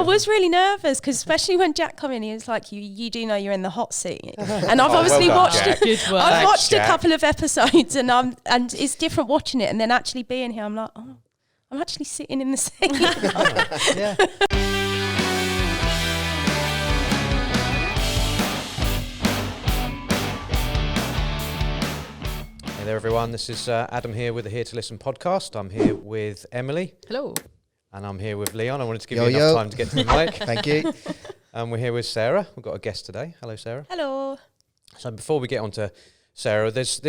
was really nervous because especially when Jack come in, he was like, "You do know you're in the hot seat," and I've obviously watched. I've watched a couple of episodes, and it's different watching it, and then actually being here, I'm like, oh, I'm actually sitting in the seat. Yeah. Hey there, everyone. This is Adam here with the Hear2Listen podcast. I'm here with Emily. Hello. And I'm here with Leon. I wanted to give you enough time to get to the mic. Thank you. And we're here with Sarah. We've got a guest today. Hello, Sarah. Hello. So before we get on to Sarah, this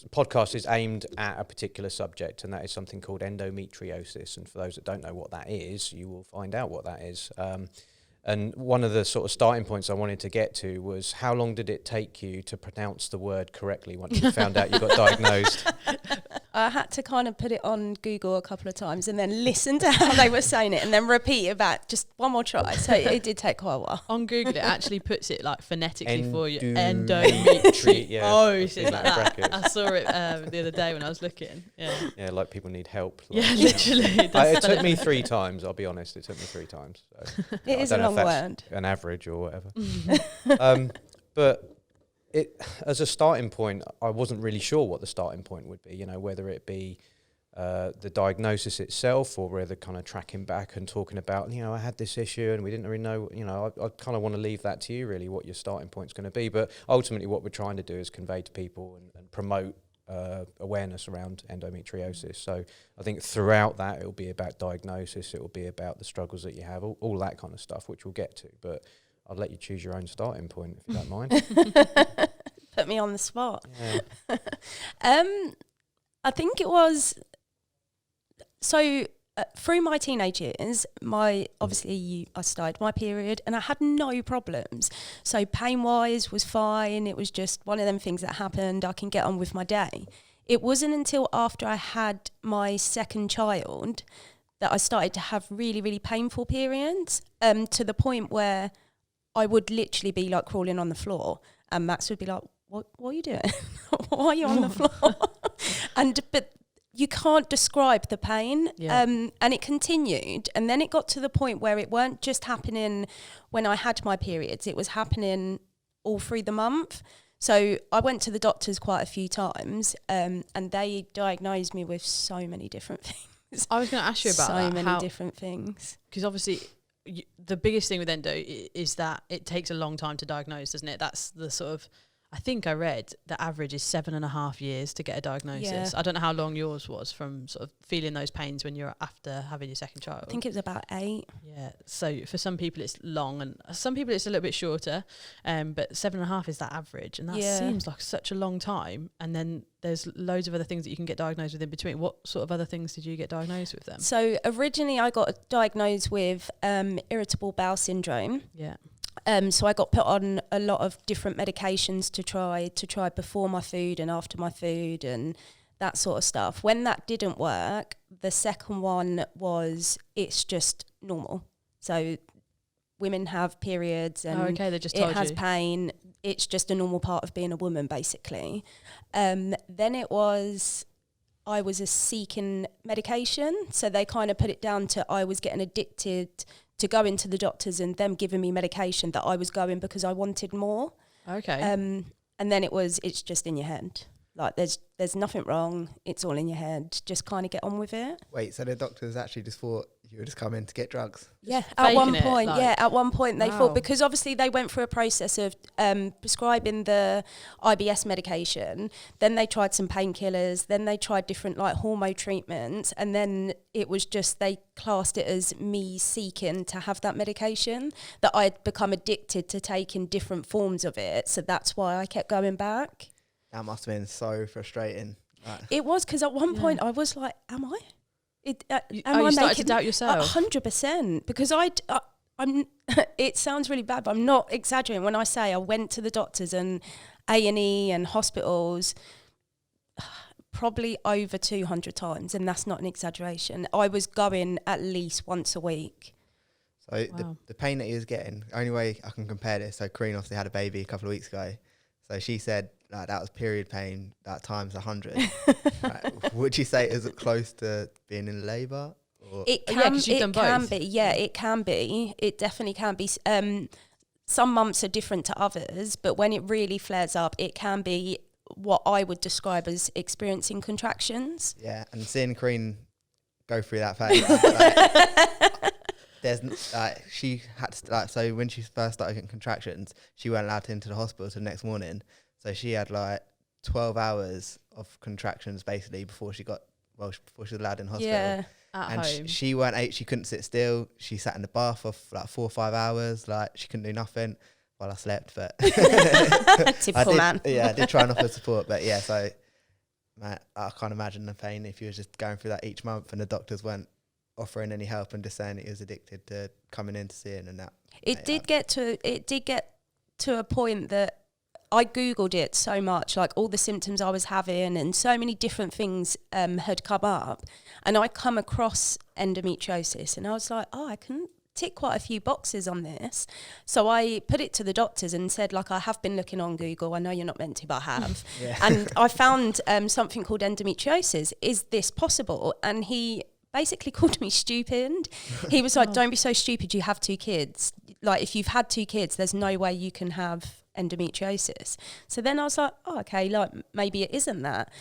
podcast is aimed at a particular subject, and that is something called endometriosis. And for those that don't know what that is, you will find out what that is. And one of the sort of starting points I wanted to get to was, how long did it take you to pronounce the word correctly once you found out you got diagnosed? I had to kind of put it on Google a couple of times and then listen to how they were saying it and then repeat it back, just one more try. So it did take quite a while. On Google, it actually puts it like phonetically for you. Endometriosis. Like that. I saw it the other day when I was looking. Yeah, like people need help. Like, yeah, literally. It took me 3 times, I'll be honest. It took me 3 times. So it is a long word. An average or whatever. But it, as a starting point, I wasn't really sure what the starting point would be, whether it be the diagnosis itself or whether kind of tracking back and talking about, I had this issue and we didn't really know, I kind of want to leave that to you really, what your starting point's going to be. But ultimately what we're trying to do is convey to people and promote awareness around endometriosis. So I think throughout that, it'll be about diagnosis, it'll be about the struggles that you have, all that kind of stuff, which we'll get to. But I'll let you choose your own starting point, if you don't mind. Put me on the spot. Yeah. I think it was... So through my teenage years, I started my period and I had no problems. So pain-wise was fine. It was just one of them things that happened. I can get on with my day. It wasn't until after I had my second child that I started to have really, really painful periods, to the point where I would literally be like crawling on the floor and Max would be like, what are you doing? Why are you on the floor? But you can't describe the pain. Yeah. And it continued. And then it got to the point where it weren't just happening when I had my periods. It was happening all through the month. So I went to the doctors quite a few times, and they diagnosed me with so many different things. I was going to ask you about so many different things. Because obviously the biggest thing with endo is that it takes a long time to diagnose, doesn't it? That's the sort of... I think I read the average is 7.5 years to get a diagnosis. Yeah. I don't know how long yours was from sort of feeling those pains when you're after having your second child. I think it was about 8. Yeah. So for some people it's long and some people it's a little bit shorter. But 7.5 is that average. And that seems like such a long time. And then there's loads of other things that you can get diagnosed with in between. What sort of other things did you get diagnosed with then? So originally I got diagnosed with irritable bowel syndrome. Yeah. So I got put on a lot of different medications to try before my food and after my food and that sort of stuff. When that didn't work, the second one was it's just normal. So women have periods and they just told it has pain. It's just a normal part of being a woman, basically. Then it was... I was seeking medication, so they kind of put it down to I was getting addicted to going to the doctors and them giving me medication that I was going because I wanted more. Okay. And then it's just in your head. Like there's nothing wrong. It's all in your head. Just kind of get on with it. Wait, so the doctors actually just thought you were just coming to get drugs? Yeah, at one point they thought, because obviously they went through a process of prescribing the IBS medication, then they tried some painkillers, then they tried different like hormone treatments, and then it was just they classed it as me seeking to have that medication, that I had become addicted to taking different forms of it, so that's why I kept going back. That must have been so frustrating. It was, because at one point I was like, am I? You started to doubt yourself? 100%, because I'm. It sounds really bad, but I'm not exaggerating when I say I went to the doctors and A&E and hospitals probably over 200 times, and that's not an exaggeration. I was going at least once a week. So the pain that he was getting, only way I can compare this, so Kareen obviously had a baby a couple of weeks ago, so she said that was period pain that times 100. Would you say is it close to being in labour? Or It Oh, can, yeah, 'cause you've done can both. be. Yeah, it can be. It definitely can be. Some months are different to others, but when it really flares up, it can be what I would describe as experiencing contractions. yeah, and seeing Corrine go through that phase, like, she had to so when she first started getting contractions, she weren't allowed into the hospital till the next morning. So she had like 12 hours of contractions basically before she was allowed in hospital. Yeah. At And home. she couldn't sit still. She sat in the bath for like 4 or 5 hours. Like she couldn't do nothing while I slept. But Typical man. Yeah, I did try and offer support. But yeah, so man, I can't imagine the pain if you were just going through that each month and the doctors weren't offering any help and just saying that he was addicted to coming in to see it and that. It did get to a point that I Googled it so much, like all the symptoms I was having, and so many different things had come up, and I come across endometriosis, and I was like, oh, I can tick quite a few boxes on this. So I put it to the doctors and said, like, I have been looking on Google. I know you're not meant to, but I have. Yeah. And I found something called endometriosis. Is this possible? And he basically called me stupid. He was like, don't be so stupid. You have 2 kids. Like, if you've had 2 kids, there's no way you can have endometriosis. So then I was like, oh, okay, like maybe it isn't that.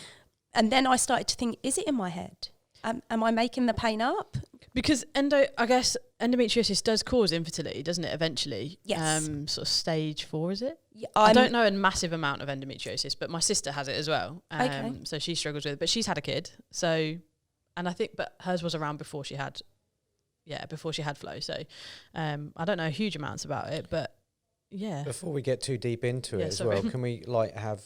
And then I started to think, is it in my head? Am I making the pain up? Because I guess endometriosis does cause infertility, doesn't it, eventually? Yes. Sort of stage 4, is it? Yeah, I don't know a massive amount of endometriosis, but my sister has it as well. Okay. So she struggles with it, but she's had a kid. So, and I think, but hers was around before she had flow. So I don't know huge amounts about it, but yeah. Before we get too deep into it as well, can we like have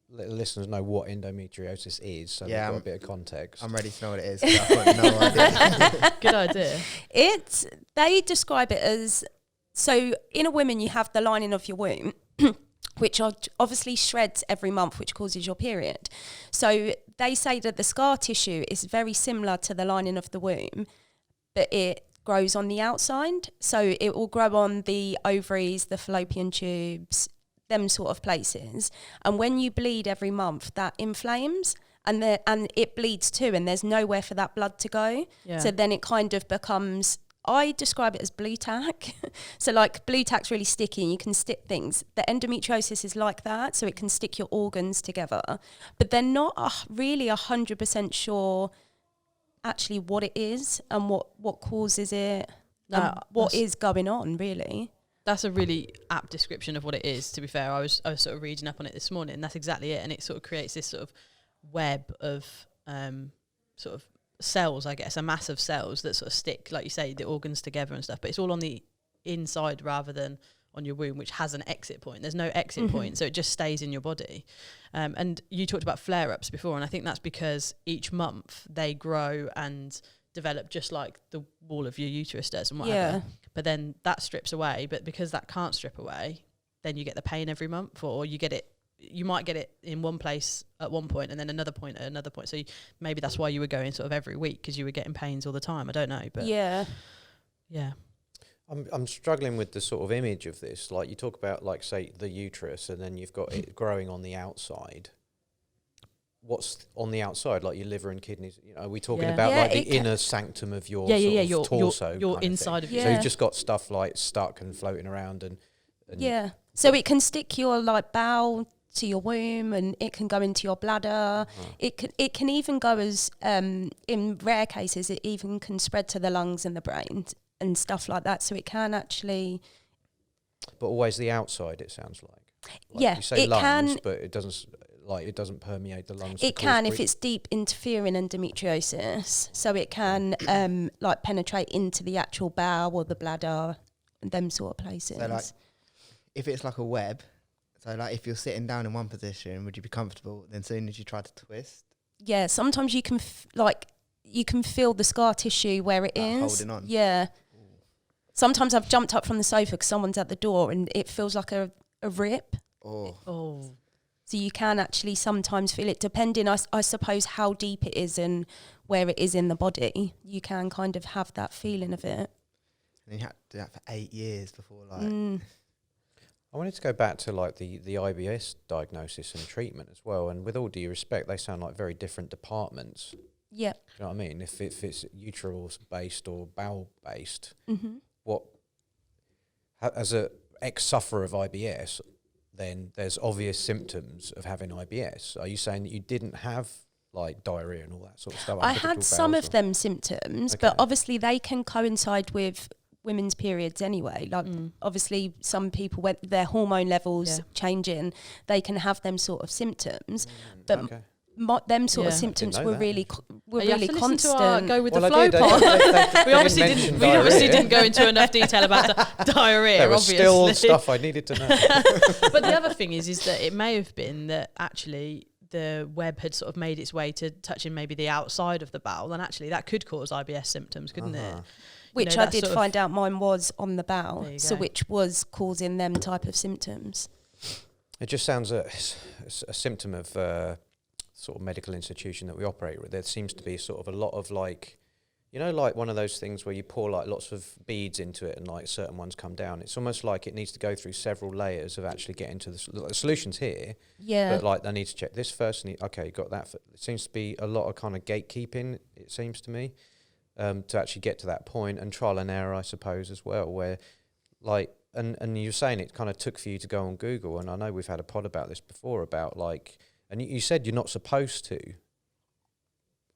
let the listeners know what endometriosis is, so Yeah, they've got a bit of context? I'm ready to know what it is. 'Cause I've got no idea. Good idea. They describe it as, so in a woman you have the lining of your womb, which obviously shreds every month, which causes your period. So they say that the scar tissue is very similar to the lining of the womb, but it grows on the outside. So it will grow on the ovaries, the fallopian tubes, them sort of places. And when you bleed every month, that inflames and it bleeds too, and there's nowhere for that blood to go. Yeah. So then it kind of becomes, I describe it as blue tack. So like blue tack's really sticky and you can stick things. The endometriosis is like that, so it can stick your organs together. But they're not really 100% sure actually what it is and what causes it, and what is going on really. That's a really apt description of what it is, to be fair. I was sort of reading up on it this morning, and that's exactly it. And it sort of creates this sort of web of sort of cells, I guess, a mass of cells that sort of stick, like you say, the organs together and stuff. But it's all on the inside rather than on your womb, which has an exit point. There's no exit point, so it just stays in your body. And you talked about flare-ups before, and I think that's because each month they grow and develop just like the wall of your uterus does and whatever. Yeah. But then that strips away. But because that can't strip away, then you get the pain every month, or you might get it in one place at one point and then another point at another point. So maybe that's why you were going sort of every week, because you were getting pains all the time. I don't know, but yeah. I'm struggling with the sort of image of this. Like you talk about, like, say, the uterus, and then you've got it growing on the outside. What's on the outside, like your liver and kidneys? You know, are we talking about like the inner sanctum of your your torso? Your inside of you. So you've just got stuff like stuck and floating around, and yeah. So it can stick your like bowel to your womb, and it can go into your bladder. It can even go as in rare cases, it even can spread to the lungs and the brain and stuff like that. So it can actually. But always the outside, it sounds like. Yeah, you say it lungs, can, but it doesn't. Like it doesn't permeate the lungs. It can if it's deep interfering endometriosis. So it can like penetrate into the actual bowel or the bladder and them sort of places. So like, if it's like a web, so like if you're sitting down in one position, would you be comfortable? Then as soon as you try to twist, yeah, sometimes you can you can feel the scar tissue where it is holding on. Yeah. Ooh. Sometimes I've jumped up from the sofa because someone's at the door and it feels like a rip. Oh. So you can actually sometimes feel it, depending, I suppose, how deep it is and where it is in the body. You can kind of have that feeling of it. And you had to do that for 8 years before, like. I wanted to go back to like the IBS diagnosis and treatment as well. And with all due respect, they sound like very different departments. Yeah. You know what I mean? If it's uterus based or bowel based, Mm-hmm. as a ex-sufferer of IBS, then there's obvious symptoms of having IBS. Are you saying that you didn't have like diarrhea and all that sort of stuff? I had some of them symptoms, but obviously they can coincide with women's periods anyway. Like obviously some people, when their hormone levels changing, they can have them sort of symptoms. But them sort of symptoms were really constant. Go with the flow part. We obviously didn't go into enough detail about the diarrhea. There was still stuff I needed to know. But the other thing is that it may have been that actually the web had sort of made its way to touching maybe the outside of the bowel, and actually that could cause IBS symptoms, couldn't it? Which I did find out mine was on the bowel, so which was causing them type of symptoms. It just sounds a symptom of sort of medical institution that we operate with. There seems to be sort of a lot of like, you know, like one of those things where you pour like lots of beads into it and like certain ones come down. It's almost like it needs to go through several layers of actually getting to the solutions here. Yeah. But like they need to check this first. Okay, got that. It seems to be a lot of kind of gatekeeping, it seems to me, to actually get to that point, and trial and error, I suppose, as well, where like, and you're saying it kind of took for you to go on Google, and I know we've had a pod about this before about like, and you said you're not supposed to.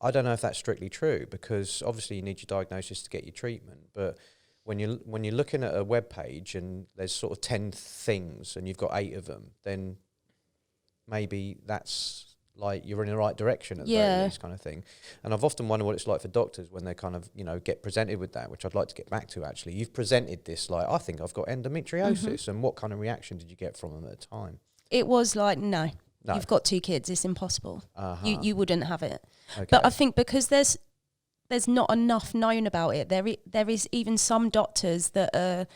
I don't know if that's strictly true, because obviously you need your diagnosis to get your treatment. But when you're looking at a web page and there's sort of 10 things and you've got 8 of them, then maybe that's like you're in the right direction at the very least, kind of thing. And I've often wondered what it's like for doctors when they kind of, you know, get presented with that, which I'd like to get back to actually. You've presented this like, I think I've got endometriosis, and what kind of reaction did you get from them at the time? It was like, no. You've got 2 kids, it's impossible. You wouldn't have it. Okay. But I think because there's not enough known about it, there is even some doctors that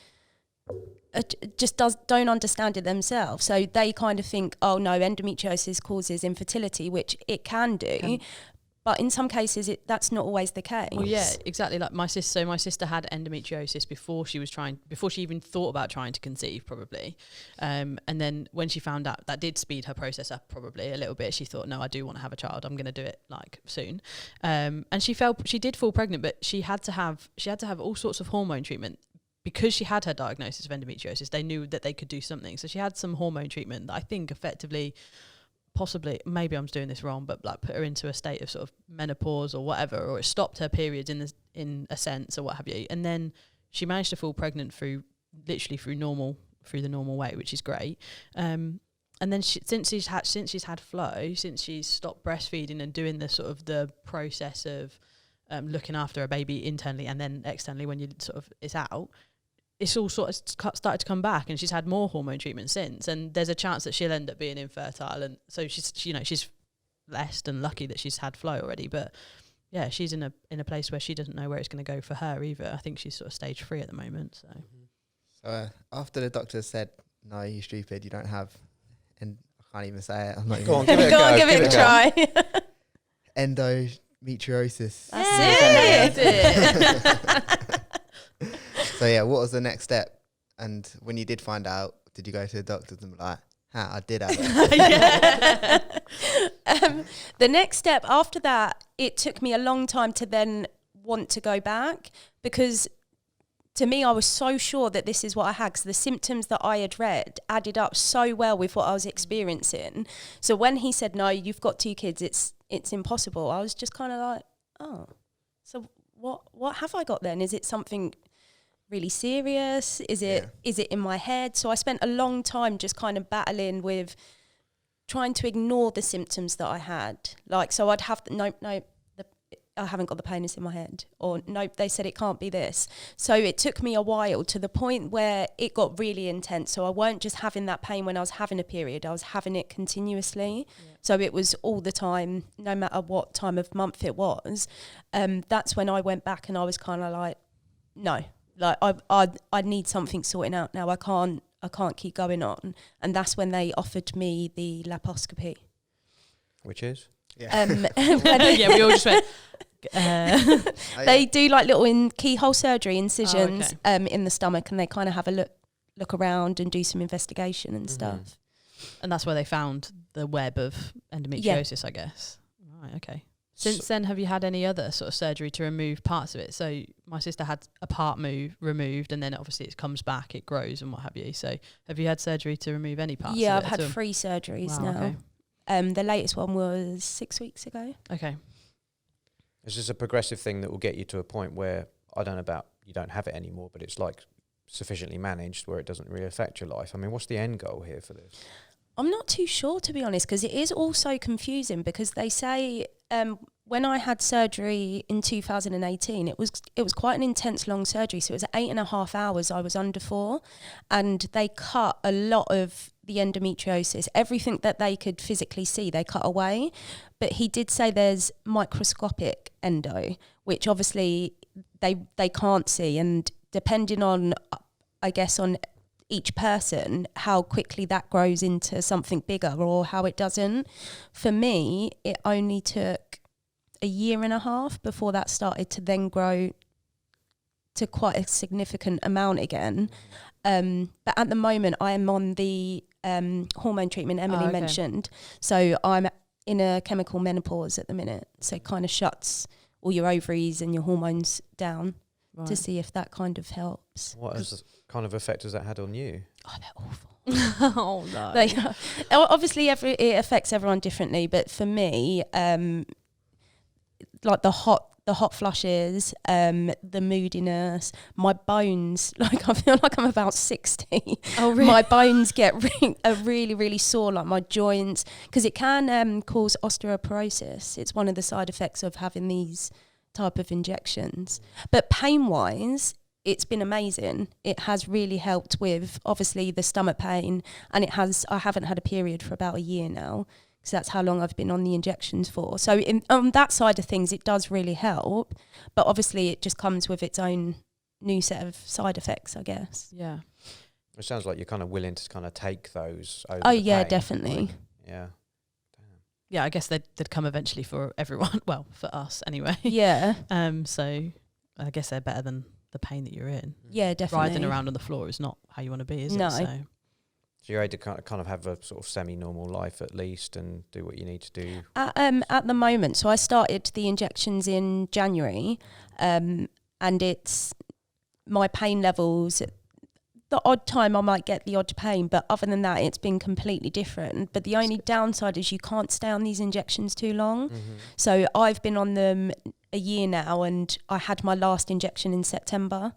just don't understand it themselves. So they kind of think, oh no, endometriosis causes infertility, which it can do. But in some cases, that's not always the case. Well, yeah, exactly. Like my sister had endometriosis before she even thought about trying to conceive, probably. And then when she found out, that did speed her process up probably a little bit. She thought, no, I do want to have a child. I'm going to do it like soon. And she did fall pregnant, but she had to have all sorts of hormone treatment. Because she had her diagnosis of endometriosis, they knew that they could do something. So she had some hormone treatment that I think effectively, possibly, maybe I'm doing this wrong, but like put her into a state of sort of menopause or whatever, or it stopped her periods in a sense or what have you. And then she managed to fall pregnant through the normal way, which is great. And then since she's had flow, since she's stopped breastfeeding and doing the sort of the process of looking after a baby internally and then externally when it's out, it's all sort of started to come back, and she's had more hormone treatment since, and there's a chance that she'll end up being infertile. And so she's blessed and lucky that she's had flow already. But yeah, she's in a place where she doesn't know where it's going to go for her either. I think she's sort of stage 3 at the moment. So after the doctor said, no, you're stupid, you don't have, and I can't even say it. I'm not Go even on, give it a try. Endometriosis. That's it. So yeah, what was the next step? And when you did find out, did you go to the doctors and be like, I did have it? The next step after that, it took me a long time to then want to go back, because to me, I was so sure that this is what I had, because the symptoms that I had read added up so well with what I was experiencing. So when he said, no, you've got 2 kids, it's impossible, I was just kind of like, oh, so what have I got then? Is it something really serious? Is it in my head? So I spent a long time just kind of battling with trying to ignore the symptoms that I had. Like, so I'd have I haven't got the pain, it's in my head. Or nope, they said it can't be this. So it took me a while, to the point where it got really intense. So I weren't just having that pain when I was having a period, I was having it continuously. So it was all the time, no matter what time of month it was. That's when I went back and I was kind of like, no, like I need something sorting out now. I can't keep going on. And that's when they offered me the laparoscopy. Which is? Yeah. We all just went. They do like little keyhole surgery incisions in the stomach, and they kind of have a look around and do some investigation and stuff. And that's where they found the web of endometriosis, I guess. Right, okay. Since then, have you had any other sort of surgery to remove parts of it? So my sister had a part removed, and then obviously it comes back, it grows and what have you. So have you had surgery to remove any parts of it? Yeah, I've had 3 surgeries now. Okay. The latest one was 6 weeks ago. Okay. Is this a progressive thing that will get you to a point where, I don't know about, you don't have it anymore, but it's like sufficiently managed where it doesn't really affect your life? I mean, what's the end goal here for this? I'm not too sure, to be honest, because it is also confusing, because they say when I had surgery in 2018, it was quite an intense long surgery. So it was 8.5 hours I was under for, and they cut a lot of the endometriosis. Everything that they could physically see, they cut away. But he did say there's microscopic endo, which obviously they can't see, and depending on, I guess, on each person, how quickly that grows into something bigger or how it doesn't. For me, it only took 1.5 years before that started to then grow to quite a significant amount again. But at the moment, I am on the hormone treatment Emily mentioned. So I'm in a chemical menopause at the minute. So it kind of shuts all your ovaries and your hormones down. Right. To see if that kind of helps. What kind of effect has that had on you? Oh, they're awful. Oh no. Obviously, it affects everyone differently, but for me, like the hot flushes, the moodiness, my bones, like I feel like I'm about 60. Oh, really? My bones get really, really sore, like my joints, because it can cause osteoporosis. It's one of the side effects of having these type of injections. But pain-wise, it's been amazing. It has really helped with, obviously, the stomach pain, and I haven't had a period for about 1 year now, because that's how long I've been on the injections for. So on that side of things, it does really help, but obviously it just comes with its own new set of side effects, I guess. Yeah. It sounds like you're kind of willing to kind of take those over Oh, the yeah, pain. definitely. Like, yeah. Yeah, I guess they'd come eventually for everyone. Well, for us anyway. Yeah. So I guess they're better than the pain that you're in. Yeah, definitely. Riding around on the floor is not how you want to be, is it? No. So you're able to kind of have a sort of semi-normal life at least and do what you need to do? At the moment, so I started the injections in January, and it's my pain levels. The odd time I might get the odd pain, but other than that, it's been completely different. But the only downside is you can't stay on these injections too long. Mm-hmm. So I've been on them 1 year now, and I had my last injection in September,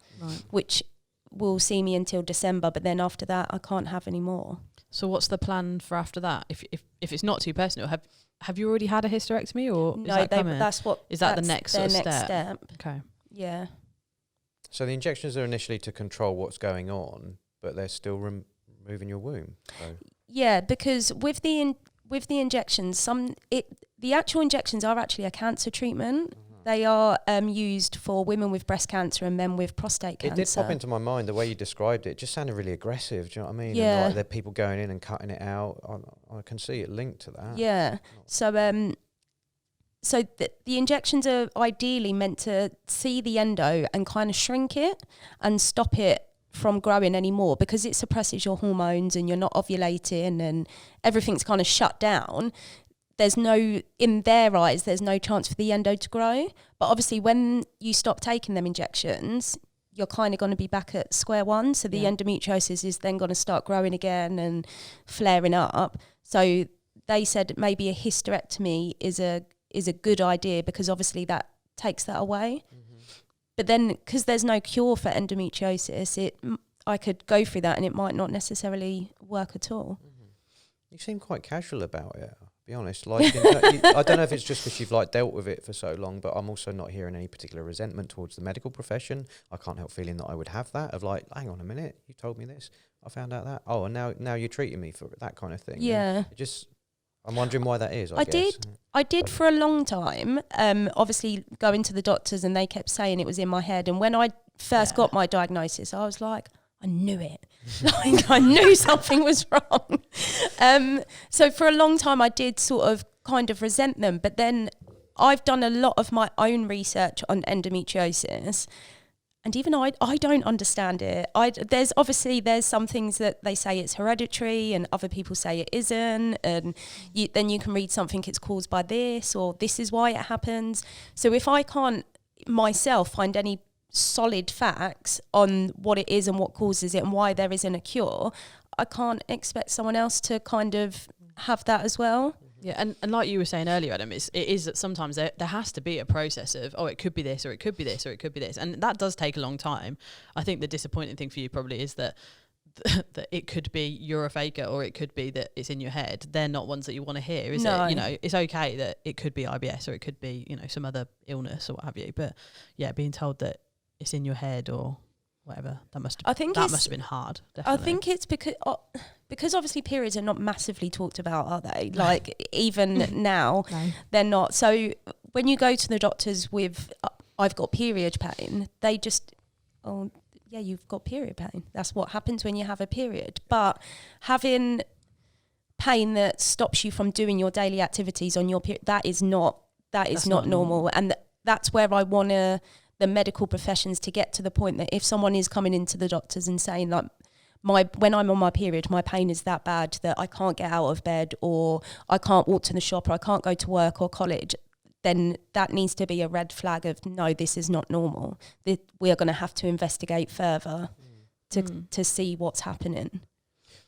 which will see me until December. But then after that, I can't have any more. So what's the plan for after that? If it's not too personal, have you already had a hysterectomy, or no? Is that the next sort of step? Okay. Yeah. So the injections are initially to control what's going on, but they're still removing your womb. So. Yeah, because with the injections, the actual injections are actually a cancer treatment. Mm-hmm. They are used for women with breast cancer and men with prostate cancer. It did pop into my mind the way you described it. It just sounded really aggressive. Do you know what I mean? Yeah. And like there are people going in and cutting it out. I can see it linked to that. Yeah. So the injections are ideally meant to see the endo and kind of shrink it and stop it from growing anymore, because it suppresses your hormones and you're not ovulating and everything's kind of shut down. In their eyes, there's no chance for the endo to grow. But obviously when you stop taking them injections, you're kind of going to be back at square one. So the endometriosis is then going to start growing again and flaring up. So they said maybe a hysterectomy is a good idea, because obviously that takes that away. Mm-hmm. But then, because there's no cure for endometriosis, I could go through that and it might not necessarily work at all. Mm-hmm. You seem quite casual about it, I'll be honest. Like, I don't know if it's just because you've like dealt with it for so long, but I'm also not hearing any particular resentment towards the medical profession. I can't help feeling that I would have that, of like, hang on a minute, you told me this, I found out that. Oh, and now you're treating me for that kind of thing. Yeah. I'm wondering why that is, I guess. I did for a long time, obviously going to the doctors, and they kept saying it was in my head. And when I first got my diagnosis, I was like, I knew it. Like, I knew something was wrong. So for a long time, I did sort of kind of resent them. But then I've done a lot of my own research on endometriosis. and even I don't understand it. There's some things that they say it's hereditary and other people say it isn't, and then you can read something it's caused by this, or this is why it happens. So if I can't myself find any solid facts on what it is and what causes it and why there isn't a cure, I can't expect someone else to kind of have that as well. Yeah, and like you were saying earlier, Adam, it is that sometimes there has to be a process of, it could be this, or it could be this, or it could be this. And that does take a long time. I think the disappointing thing for you probably is that that it could be you're a faker, or it could be that it's in your head. They're not ones that you want to hear, is it? You know, it's okay that it could be IBS, or it could be, some other illness or what have you. But yeah, being told that it's in your head or whatever, that must have been hard. Definitely. I think it's because obviously periods are not massively talked about, are they? Like even now, they're not. So when you go to the doctors with, I've got period pain, they just, oh yeah, you've got period pain. That's what happens when you have a period. But having pain that stops you from doing your daily activities on your period, that is not normal. And that's where I want the medical professions to get to the point that if someone is coming into the doctors and saying that when I'm on my period, my pain is that bad that I can't get out of bed, or I can't walk to the shop, or I can't go to work or college, then that needs to be a red flag of, no, this is not normal. We are going to have to investigate further to see what's happening.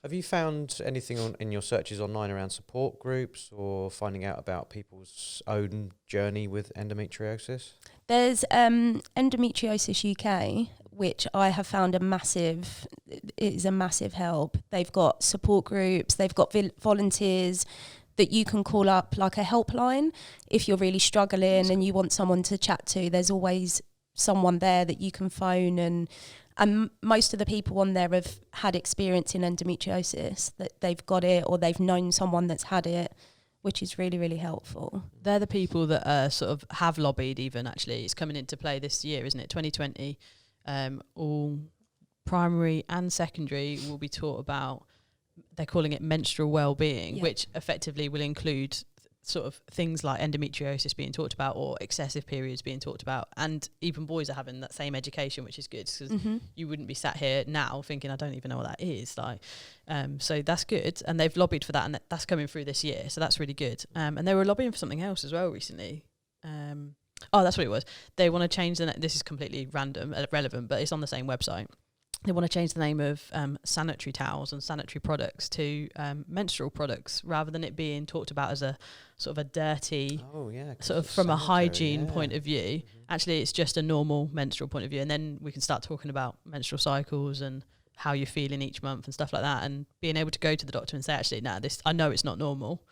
Have you found anything in your searches online around support groups or finding out about people's own journey with endometriosis? There's Endometriosis UK, which I have found is a massive help. They've got support groups, they've got volunteers that you can call up, like a helpline. If you're really struggling and you want someone to chat to, there's always someone there that you can phone, and most of the people on there have had experience in endometriosis, that they've got it or they've known someone that's had it, which is really, really helpful. They're the people that sort of have lobbied even, actually. It's coming into play this year, isn't it? 2020. All primary and secondary will be taught about, they're calling it menstrual well-being, which effectively will include sort of things like endometriosis being talked about, or excessive periods being talked about. And even boys are having that same education, which is good, because you wouldn't be sat here now thinking, I don't even know what that is. So that's good. And they've lobbied for that, and that's coming through this year. So that's really good. And they were lobbying for something else as well recently. That's what it was. They want to change this is completely random, irrelevant, but it's on the same website. They want to change the name of sanitary towels and sanitary products to menstrual products, rather than it being talked about as a sort of a dirty, sort of from a hygiene point of view. Actually, it's just a normal menstrual point of view. And then we can start talking about menstrual cycles and how you're feeling each month and stuff like that, and being able to go to the doctor and say, actually, this, I know it's not normal.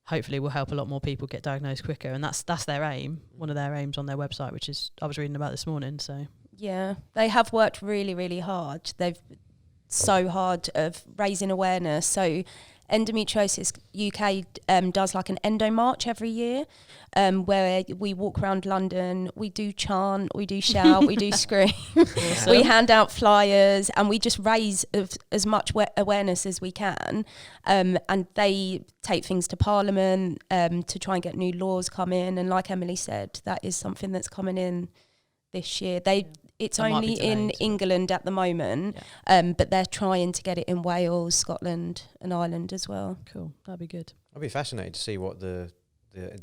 Hopefully will help a lot more people get diagnosed quicker. And that's their aim, one of their aims on their website, which is, I was reading about this morning, so... Yeah, they have worked really, really hard. They've so hard of raising awareness. So Endometriosis UK does like an endo march every year, where we walk around London, we do chant, we do shout, we do scream, we hand out flyers, and we just raise as much awareness as we can. And they take things to Parliament to try and get new laws come in. And like Emily said, that is something that's coming in this year. It's only in England at the moment, but they're trying to get it in Wales, Scotland and Ireland as well. Cool, that'd be good. I'd be fascinated to see what the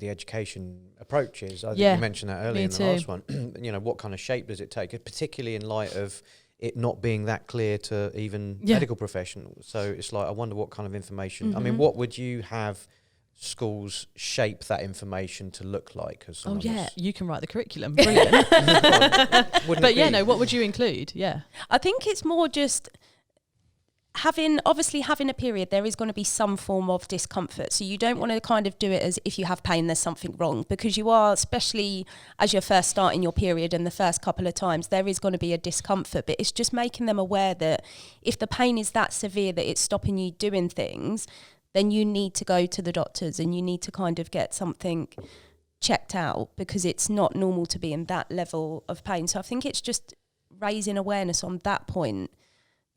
education approach is. I think you mentioned that earlier in the last one. What kind of shape does it take, particularly in light of it not being that clear to even medical professionals. So it's like, I wonder what kind of information, I mean, what would you have schools shape that information to look like? As you can write the curriculum. Brilliant. But what would you include? Yeah, I think it's more just having a period. There is going to be some form of discomfort, so you don't want to kind of do it as if you have pain there's something wrong, because you are, especially as you're first starting your period and the first couple of times, there is going to be a discomfort. But it's just making them aware that if the pain is that severe that it's stopping you doing things, then you need to go to the doctors and you need to kind of get something checked out, because it's not normal to be in that level of pain. So I think it's just raising awareness on that point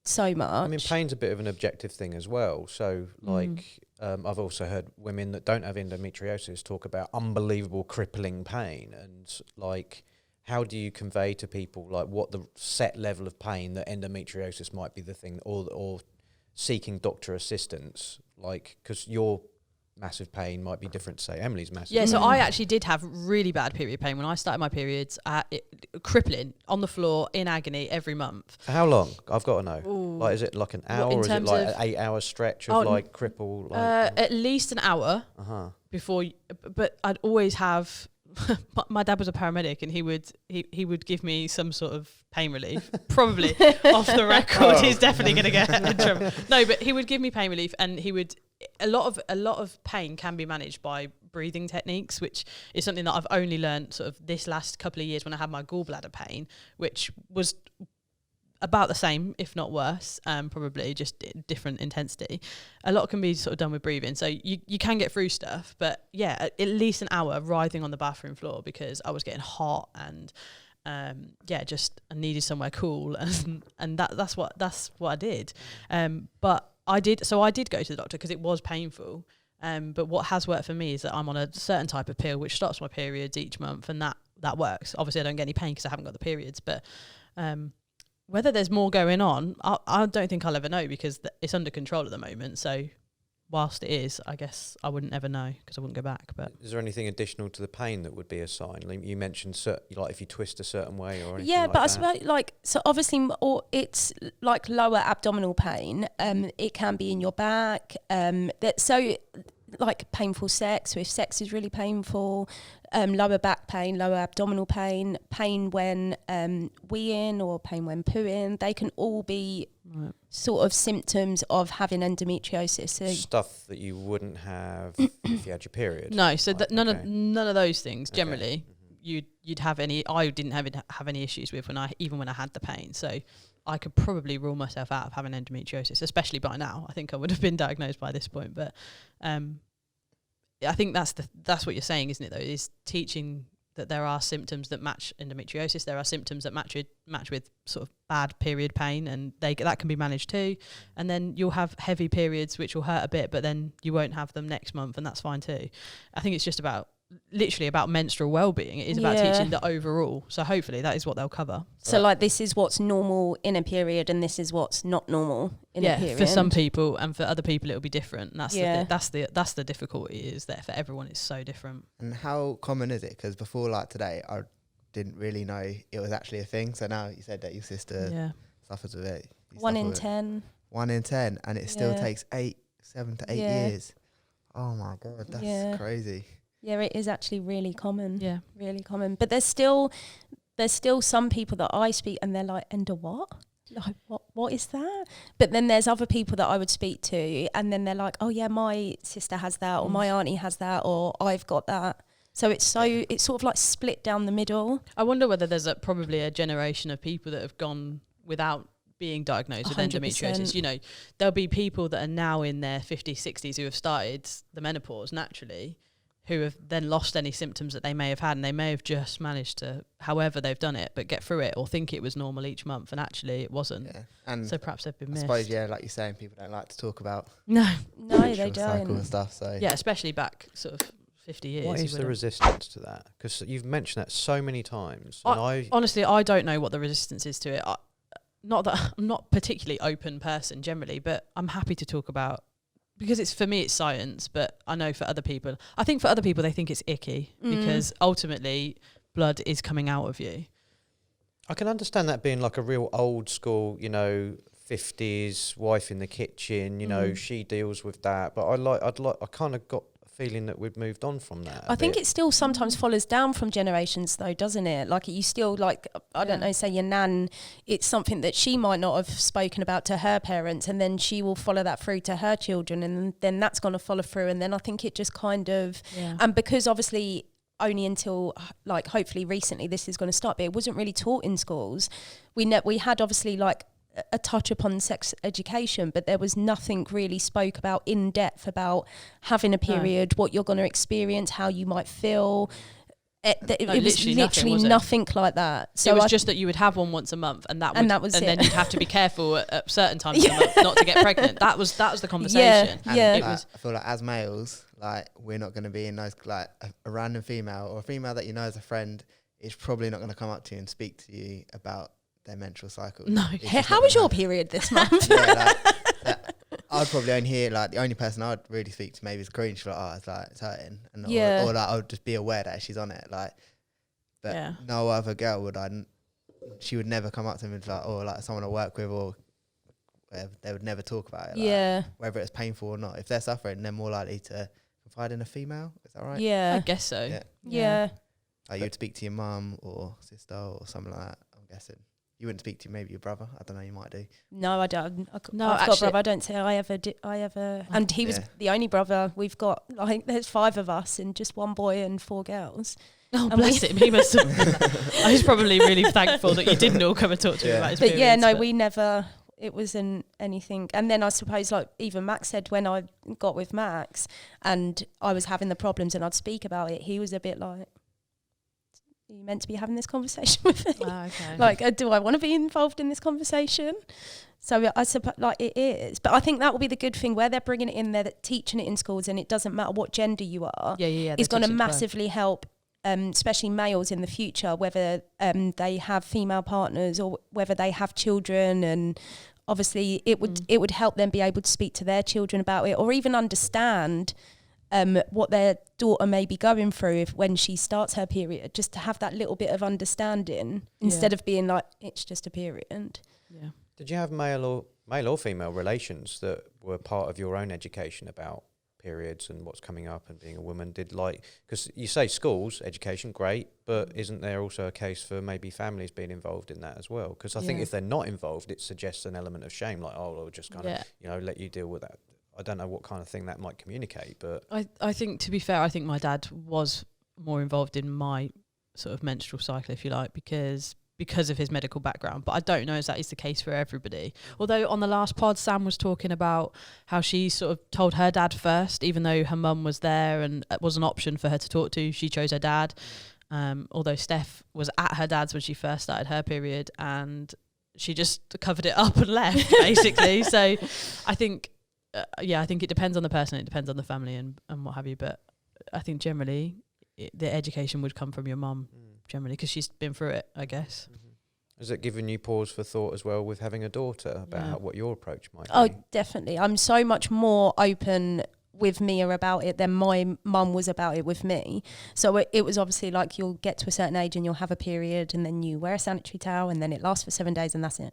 so much. I mean, pain's a bit of an objective thing as well. So I've also heard women that don't have endometriosis talk about unbelievable crippling pain, and how do you convey to people like what the set level of pain that endometriosis might be the thing, or seeking doctor assistance, like, because your massive pain might be different to say Emily's massive Yeah, pain. so I actually did have really bad period pain when I started my periods. Crippling, on the floor, in agony every month. For how long? I've got to know. Ooh. Like, is it like an hour, in or is it terms like of- an 8 hour stretch of like cripple? Like, At least an hour before, but I'd always have. My dad was a paramedic, and he would give me some sort of pain relief. Probably off the record, he's definitely going to get in trouble. No, but he would give me pain relief, and he would. A lot of pain can be managed by breathing techniques, which is something that I've only learned sort of this last couple of years when I had my gallbladder pain, which was about the same, if not worse, probably just different intensity. A lot can be sort of done with breathing, so you can get through stuff. But yeah, at least an hour writhing on the bathroom floor because I was getting hot and just I needed somewhere cool, and that's what I did. But I did go to the doctor because it was painful. But what has worked for me is that I'm on a certain type of pill which stops my periods each month, and that works. Obviously, I don't get any pain because I haven't got the periods, but whether there's more going on, I don't think I'll ever know because it's under control at the moment. So whilst it is, I guess I wouldn't ever know because I wouldn't go back. But is there anything additional to the pain that would be a sign? Like you mentioned, like if you twist a certain way or anything like but that. I suppose so obviously, or it's like lower abdominal pain. It can be in your back. So like painful sex. So if sex is really painful, lower back pain, lower abdominal pain, pain when weeing or pain when pooing, they can all be sort of symptoms of having endometriosis. So stuff that you wouldn't have if you had your period. No, so Right, none okay. of those things Okay. generally you'd have any. I didn't have any issues with when I had the pain. So I could probably rule myself out of having endometriosis, especially by now. I think I would have been diagnosed by this point, but I think that's what you're saying, isn't it? Though, is teaching that there are symptoms that match endometriosis. There are symptoms that match with sort of bad period pain, and that can be managed too. And then you'll have heavy periods which will hurt a bit, but then you won't have them next month, and that's fine too. I think it's just literally about menstrual well-being. It is about teaching the overall. So hopefully that is what they'll cover. So like this is what's normal in a period, and this is what's not normal in a period. For some people, and for other people it'll be different. And that's Yeah. the difficulty, is that for everyone it's so different. And how common is it? Because before, like today, I didn't really know it was actually a thing. So now you said that your sister suffers with it. You 1 suffer in with it. 10. 1 in 10, and it still Yeah. takes 7 to 8 Yeah. years. Oh my God, that's crazy. Yeah, it is actually really common. Yeah. Really common. But there's still some people that I speak and they're like, Endo what? Like, what is that? But then there's other people that I would speak to and then they're like, oh yeah, my sister has that, or my auntie has that, or I've got that. So it's sort of like split down the middle. I wonder whether there's probably a generation of people that have gone without being diagnosed with 100%. endometriosis. You know, there'll be people that are now in their 50s, 60s who have started the menopause naturally, who have then lost any symptoms that they may have had, and they may have just managed to, however they've done it, but get through it, or think it was normal each month, and actually it wasn't. Yeah. And So perhaps they've been I missed. suppose, like you're saying, people don't like to talk about No. No, they menstrual cycle and don't. stuff. So Yeah, especially back sort of 50 years. What you is the wouldn't. resistance to that? Because you've mentioned that so many times. And Honestly, I don't know what the resistance is to it. Not that I'm not a particularly open person generally, but I'm happy to talk about, because for me it's science, but I know for other people, I think for other people they think it's icky because ultimately blood is coming out of you. I can understand that being like a real old school, 50s wife in the kitchen, she deals with that. But I kind of got a feeling that we've moved on from that. I think it still sometimes follows down from generations though, doesn't it? Like you still I don't know, say your nan, it's something that she might not have spoken about to her parents, and then she will follow that through to her children, and then that's going to follow through, and then I think it just kind of, and because obviously only until like hopefully recently this is going to start, but it wasn't really taught in schools. We had obviously like a touch upon sex education, but there was nothing really spoke about in depth about having a period, what you're going to experience, how you might feel. It was literally nothing like that. So it was just that you would have one once a month, and then you'd have to be careful at certain times of the month not to get pregnant. That was the conversation. And I feel like as males, like we're not going to be in those, like a random female or a female that you know as a friend it's probably not going to come up to you and speak to you about their menstrual cycle. No. How was your period this month? Yeah, I'd probably only hear, like, the only person I'd really speak to maybe is Corinne. She's like, oh, it's like, it's hurting. And Yeah. or like, I would just be aware that she's on it. Like, but no other girl would, she would never come up to me and like, or like someone I work with or whatever, they would never talk about it. Like, Yeah. whether it's painful or not. If they're suffering, they're more likely to confide in a female. Is that right? Yeah. I guess so. Yeah. Like, you would speak to your mum or sister or something like that, I'm guessing. You wouldn't speak to maybe your brother. I don't know, you might do. No, I don't. No, I've got actually- a brother. I don't say I ever. And he was the only brother we've got. Like, there's 5 of us and just 1 boy and 4 girls. Oh, And bless him. He must have. I was probably really thankful that you didn't all come and talk to me about his But yeah, periods, no, we never. It wasn't anything. And then I suppose, like, even Max said, when I got with Max and I was having the problems and I'd speak about it, he was a bit like, are you meant to be having this conversation with me? Okay. Like, do I want to be involved in this conversation? So I suppose, like, it is. But I think that will be the good thing where they're bringing it in, they're teaching it in schools, and it doesn't matter what gender you are. Yeah. It's going to massively help, especially males in the future, whether they have female partners or whether they have children. And obviously it would help them be able to speak to their children about it, or even understand what their daughter may be going through when she starts her period, just to have that little bit of understanding instead of being like, it's just a period. Yeah. Did you have male or female relations that were part of your own education about periods and what's coming up and being a woman? Because you say schools, education, great, but isn't there also a case for maybe families being involved in that as well? Because I think if they're not involved, it suggests an element of shame, like, oh, I'll just kind of, let you deal with that. I don't know what kind of thing that might communicate, but I think, to be fair, I think my dad was more involved in my sort of menstrual cycle, if you like, because of his medical background. But I don't know if that is the case for everybody. Although on the last pod, Sam was talking about how she sort of told her dad first, even though her mum was there and it was an option for her to talk to, she chose her dad. Although Steph was at her dad's when she first started her period and she just covered it up and left, basically. So I think, I think it depends on the person, it depends on the family and what have you. But I think generally the education would come from your mum, generally, because she's been through it, I guess. Has it given you pause for thought as well with having a daughter about what your approach might be? Oh, definitely. I'm so much more open with Mia about it than my mum was about it with me. So it was obviously like, you'll get to a certain age and you'll have a period and then you wear a sanitary towel and then it lasts for 7 days and that's it.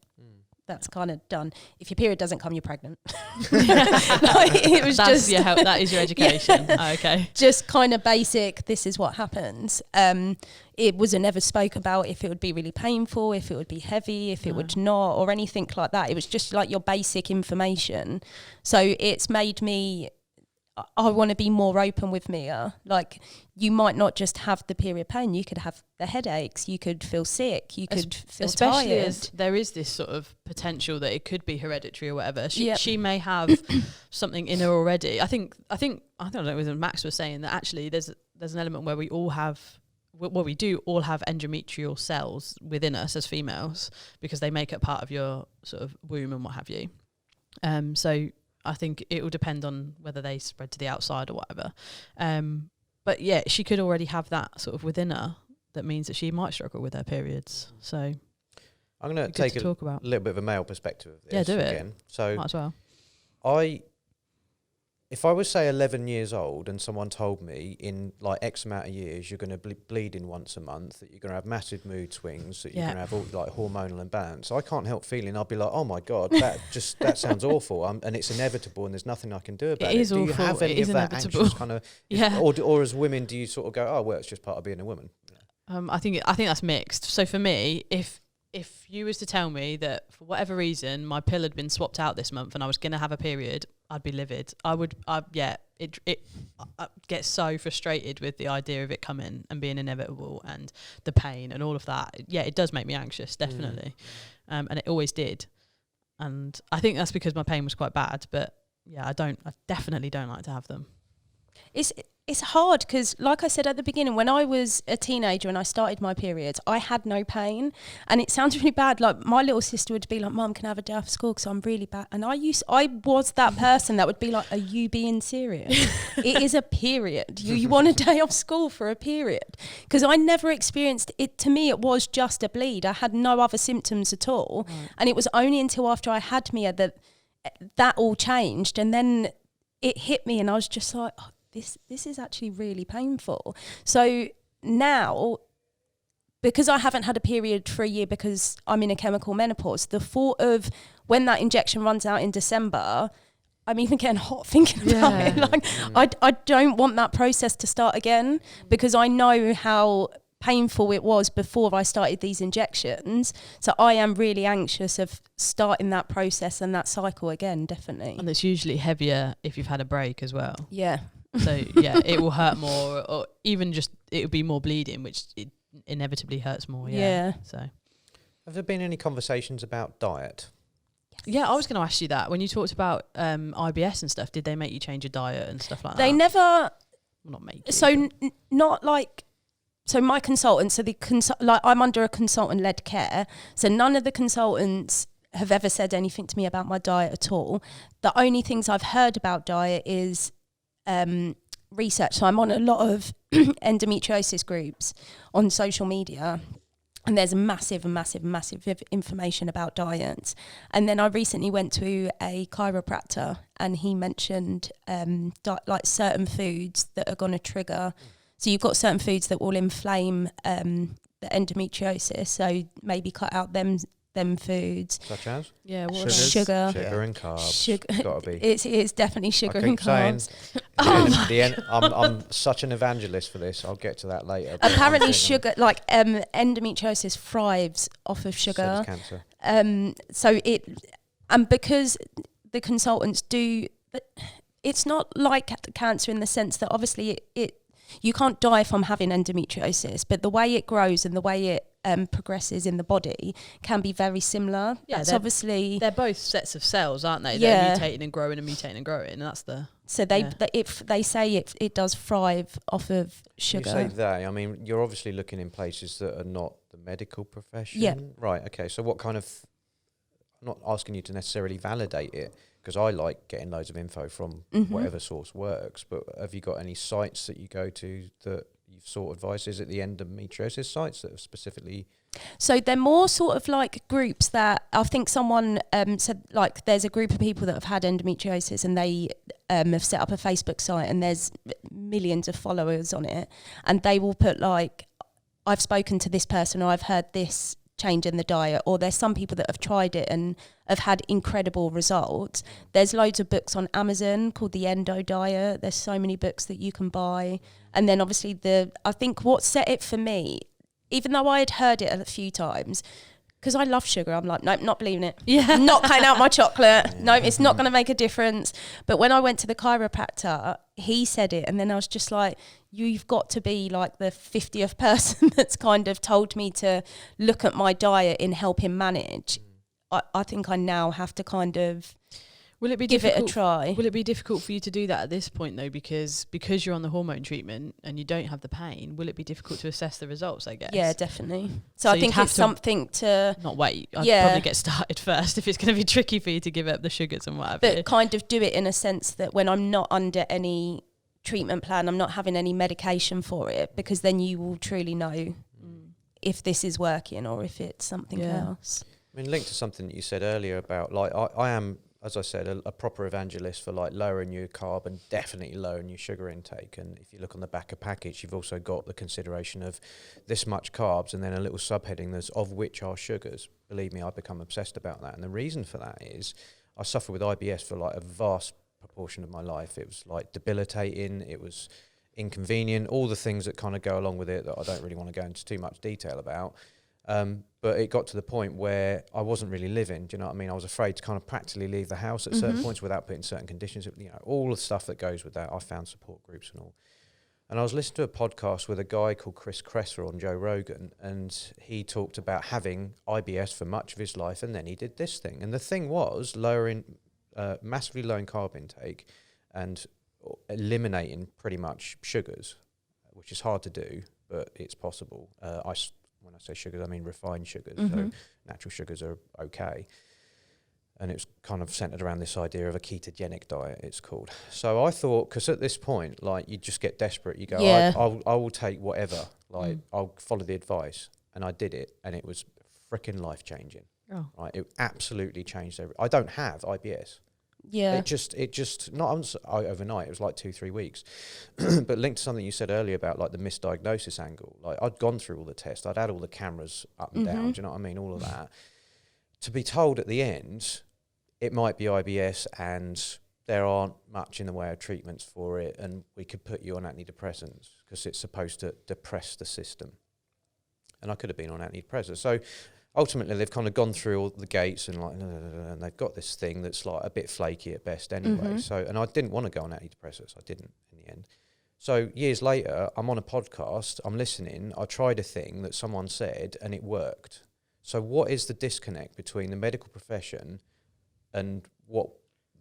That's kind of done. If your period doesn't come, you're pregnant. It was that is your education. Oh, okay. Just kind of basic, this is what happens. It wasn't ever spoke about if it would be really painful, if it would be heavy, if it would not, or anything like that. It was just like your basic information. So it's made me, I want to be more open with Mia. Like, you might not just have the period pain, you could have the headaches, you could feel sick, you could feel especially tired. as there is this sort of potential that it could be hereditary or whatever. She may have something in her already. I think I don't know whether Max was saying that actually there's an element where we do all have endometrial cells within us as females, because they make up part of your sort of womb and what have you. So I think it will depend on whether they spread to the outside or whatever. But yeah, she could already have that sort of within her. That means that she might struggle with her periods. So I'm going to take a little bit of a male perspective of this. Yeah, do it. Again. So might as well. If I was, say, 11 years old and someone told me in like X amount of years you're going to be bleeding once a month, that you're going to have massive mood swings, that you're going to have all like hormonal imbalance, I can't help feeling, I'll be like, oh my God, that sounds awful, and it's inevitable and there's nothing I can do about it. It is awful. Do you have any of that inevitable. anxious kind of, or as women, do you sort of go, oh, well, it's just part of being a woman? I think that's mixed. So for me, if you was to tell me that for whatever reason my pill had been swapped out this month and I was going to have a period, I'd be livid. I'd get so frustrated with the idea of it coming and being inevitable and the pain and all of that. Yeah, it does make me anxious, definitely. And it always did. And I think that's because my pain was quite bad. But yeah, I definitely don't like to have them. It's hard because, like I said at the beginning, when I was a teenager and I started my periods, I had no pain, and it sounds really bad. Like my little sister would be like, "Mum, can I have a day off school because I'm really bad?" And I was that person that would be like, "Are you being serious? It is a period. You want a day off school for a period?" Because I never experienced it. To me, it was just a bleed. I had no other symptoms at all, and it was only until after I had Mia that all changed, and then it hit me, and I was just like, oh, this is actually really painful. So now, because I haven't had a period for a year because I'm in a chemical menopause, the thought of when that injection runs out in December, I'm even getting hot thinking about it. Like, I don't want that process to start again, because I know how painful it was before I started these injections. So I am really anxious of starting that process and that cycle again, definitely. And it's usually heavier if you've had a break as well. Yeah. So yeah, it will hurt more, or even just it will be more bleeding, which it inevitably hurts more. Yeah. So have there been any conversations about diet? Yeah, I was going to ask you that. When you talked about IBS and stuff, did they make you change your diet and stuff like that? They never. Well, not make you. So not like. So my consultant, like I'm under a consultant-led care, so none of the consultants have ever said anything to me about my diet at all. The only things I've heard about diet is research. So I'm on a lot of endometriosis groups on social media, and there's massive information about diets. And then I recently went to a chiropractor, and he mentioned like certain foods that are going to trigger. So you've got certain foods that will inflame the endometriosis. So maybe cut out them foods. Such as? Yeah, sugar and carbs. Sugar. Gotta be. It's definitely sugar and carbs. I'm such an evangelist for this. I'll get to that later. Apparently sugar, like endometriosis thrives off of sugar. So does cancer. So because the consultants do, it's not like cancer in the sense that obviously you can't die from having endometriosis, but the way it grows and the way it progresses in the body can be very similar. Yeah, that's obviously they're both sets of cells, aren't they? Yeah. They're mutating and growing and mutating and growing, and that's the. So if they say it does thrive off of sugar. You say they. I mean, you're obviously looking in places that are not the medical profession. Yeah. Right. Okay. So what kind of? I'm not asking you to necessarily validate it, because I like getting loads of info from whatever source works. But have you got any sites that you go to that you've sought advice? Is it the endometriosis sites that have specifically? So they're more sort of like groups that I think someone said, like there's a group of people that have had endometriosis, and they have set up a Facebook site, and there's millions of followers on it, and they will put like, I've spoken to this person, or I've heard this change in the diet, or there's some people that have tried it and have had incredible results. There's loads of books on Amazon called the Endo diet. There's so many books that you can buy. And then obviously I think what set it for me, even though I had heard it a few times, because I love sugar, I'm like, nope, not believing it. Yeah. Not cutting out my chocolate. No, it's not going to make a difference. But when I went to the chiropractor, he said it, and then I was just like, you've got to be like the 50th person that's kind of told me to look at my diet in helping manage. I think I now have to kind of give it a try. Will it be difficult for you to do that at this point though, because you're on the hormone treatment and you don't have the pain? Will it be difficult to assess the results, I guess? Yeah, definitely. So I think it's something to not wait. I'd probably get started first if it's going to be tricky for you to give up the sugars and whatever. But kind of do it in a sense that when I'm not under any treatment plan, I'm not having any medication for it, because then you will truly know if this is working or if it's something else. I mean, linked to something that you said earlier about, like, I am, as I said, a proper evangelist for like lowering your carb and definitely lowering your sugar intake. And if you look on the back of package, you've also got the consideration of this much carbs and then a little subheading that's of which are sugars. Believe me, I've become obsessed about that. And the reason for that is I suffered with IBS for like a vast proportion of my life. It was like debilitating, it was inconvenient, all the things that kind of go along with it that I don't really want to go into too much detail about. But it got to the point where I wasn't really living, do you know what I mean? I was afraid to kind of practically leave the house at certain points without putting certain conditions, you know, all the stuff that goes with that. I found support groups and all. And I was listening to a podcast with a guy called Chris Kresser on Joe Rogan, and he talked about having IBS for much of his life, and then he did this thing. And the thing was massively lowering carb intake and eliminating pretty much sugars, which is hard to do, but it's possible. When I say sugars, I mean refined sugars. So natural sugars are okay. And it was kind of centered around this idea of a ketogenic diet, it's called. So I thought, because at this point, like, you just get desperate. You go, I will take whatever. Like, I'll follow the advice. And I did it, and it was freaking life-changing. Oh. Right? It absolutely changed everything. I don't have IBS. Yeah. It just not overnight. It was like 2-3 weeks. But linked to something you said earlier about, like, the misdiagnosis angle. Like, I'd gone through all the tests. I'd had all the cameras up and down. Do you know what I mean? All of that. To be told at the end, it might be IBS and there aren't much in the way of treatments for it, and we could put you on antidepressants because it's supposed to depress the system. And I could have been on antidepressants. So ultimately, they've kind of gone through all the gates and, like, and they've got this thing that's like a bit flaky at best anyway. So, and I didn't want to go on antidepressants. I didn't in the end. So years later, I'm on a podcast, I'm listening, I tried a thing that someone said and it worked. So what is the disconnect between the medical profession and what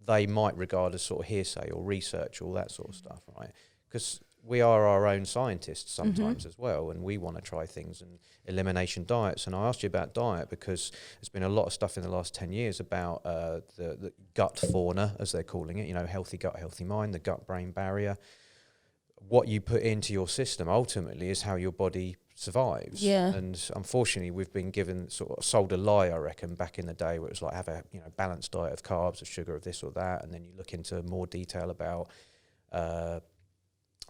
they might regard as sort of hearsay or research, all that sort of stuff, right? Because we are our own scientists sometimes as well, and we want to try things and elimination diets. And I asked you about diet because there's been a lot of stuff in the last 10 years about the gut fauna, as they're calling it, you know, healthy gut, healthy mind, the gut-brain barrier. What you put into your system ultimately is how your body survives. Yeah. And unfortunately, we've been sold a lie, I reckon, back in the day, where it was like, have a balanced diet of carbs, of sugar, of this or that, and then you look into more detail about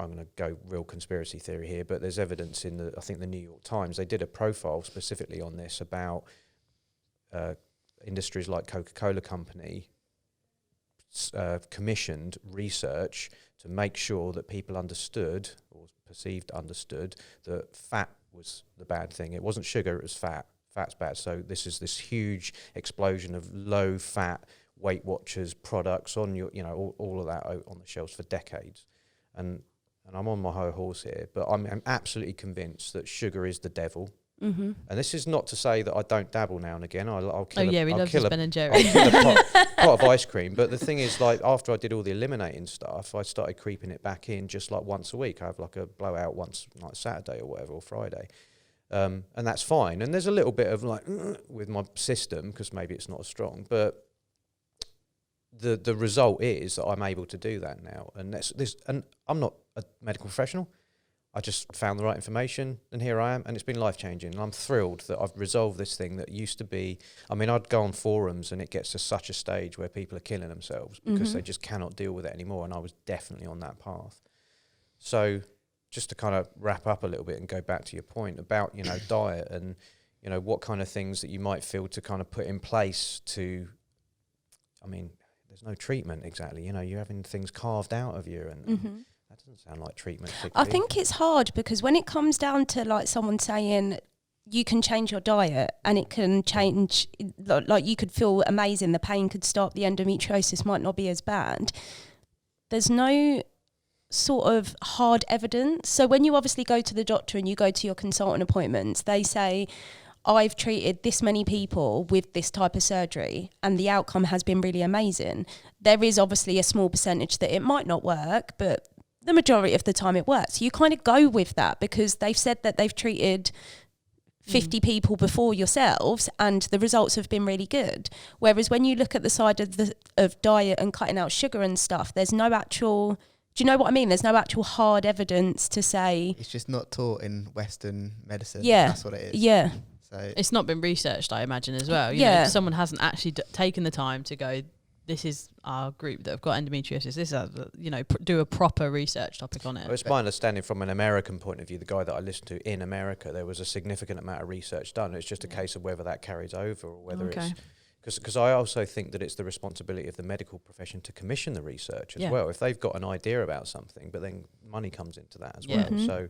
I'm going to go real conspiracy theory here, but there's evidence in I think the New York Times, they did a profile specifically on this about industries like Coca-Cola Company commissioned research to make sure that people understood, or perceived understood, that fat was the bad thing. It wasn't sugar, it was fat. Fat's bad. So this is this huge explosion of low-fat Weight Watchers products on your, all of that on the shelves for decades. And I'm on my high horse here, but I'm absolutely convinced that sugar is the devil. And this is not to say that I don't dabble now and again. I'll kill we love his Ben and Jerry. I'll kill a pot of ice cream. But the thing is, like, after I did all the eliminating stuff, I started creeping it back in just like once a week. I have like a blowout once, like Saturday or whatever, or Friday. And that's fine. And there's a little bit of like with my system, because maybe it's not as strong, but the result is that I'm able to do that now. And and I'm not a medical professional. I just found the right information, and here I am, and it's been life-changing. And I'm thrilled that I've resolved this thing that used to be... I mean, I'd go on forums, and it gets to such a stage where people are killing themselves because they just cannot deal with it anymore, and I was definitely on that path. So just to kind of wrap up a little bit and go back to your point about, diet and, what kind of things that you might feel to kind of put in place to... I mean, there's no treatment exactly. You're having things carved out of you, and that doesn't sound like treatment. I think it's hard because when it comes down to like someone saying you can change your diet and it can change, like you could feel amazing, the pain could stop, the endometriosis might not be as bad. There's no sort of hard evidence. So when you obviously go to the doctor and you go to your consultant appointments, they say, I've treated this many people with this type of surgery and the outcome has been really amazing. There is obviously a small percentage that it might not work, but the majority of the time it works. You kind of go with that because they've said that they've treated 50 people before yourselves and the results have been really good. Whereas when you look at the side of diet and cutting out sugar and stuff, there's no actual... Do you know what I mean? There's no actual hard evidence to say... It's just not taught in Western medicine. Yeah. That's what it is. Yeah. So it's not been researched, I imagine, as well. You know, someone hasn't actually taken the time to go, this is our group that have got endometriosis. This is, do a proper research topic on it. Well, it's my understanding from an American point of view, the guy that I listened to in America, there was a significant amount of research done. It's just a case of whether that carries over or whether it's... Because I also think that it's the responsibility of the medical profession to commission the research as well. If they've got an idea about something, but then money comes into that as well. So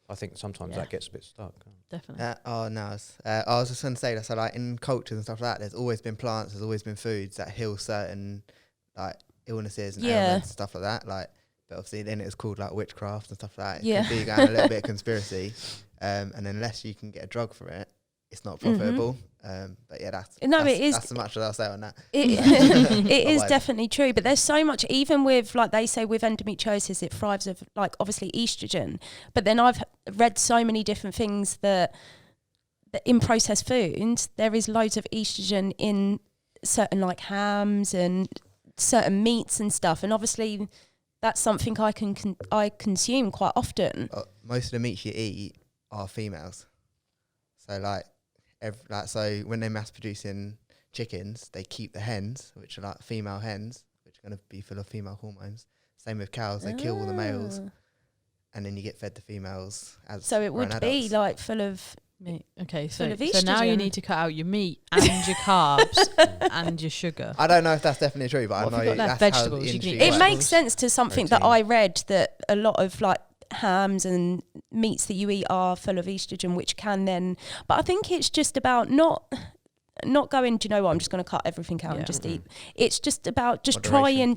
I think sometimes that gets a bit stuck. Definitely. I was just going to say that. So like in cultures and stuff like that, there's always been plants, there's always been foods that heal certain like illnesses and ailments and stuff like that. Like, but obviously then it's called like witchcraft and stuff like that. It could be going a little bit of conspiracy. And unless you can get a drug for it, it's not profitable. But yeah, that's as much as I'll say on that. It is definitely true, but there's so much, even with, like they say with endometriosis, it thrives of like obviously estrogen, but then I've read so many different things that in processed foods there is loads of estrogen in certain like hams and certain meats and stuff, and obviously that's something I consume quite often. Most of the meats you eat are females, so so when they're mass producing chickens, they keep the hens, which are like female hens, which are going to be full of female hormones. Same with cows, they kill all the males, and then you get fed the females as so it would be like full of meat. Okay, so estrogen. Now you need to cut out your meat and your carbs and your sugar. I don't know if that's definitely true, but I know that's vegetables, how the industry it works. makes sense to something that I read, that a lot of like hams and meats that you eat are full of estrogen, which can then, but I think it's just about not going, do you know what, I'm just going to cut everything out and just eat. It's just about just trying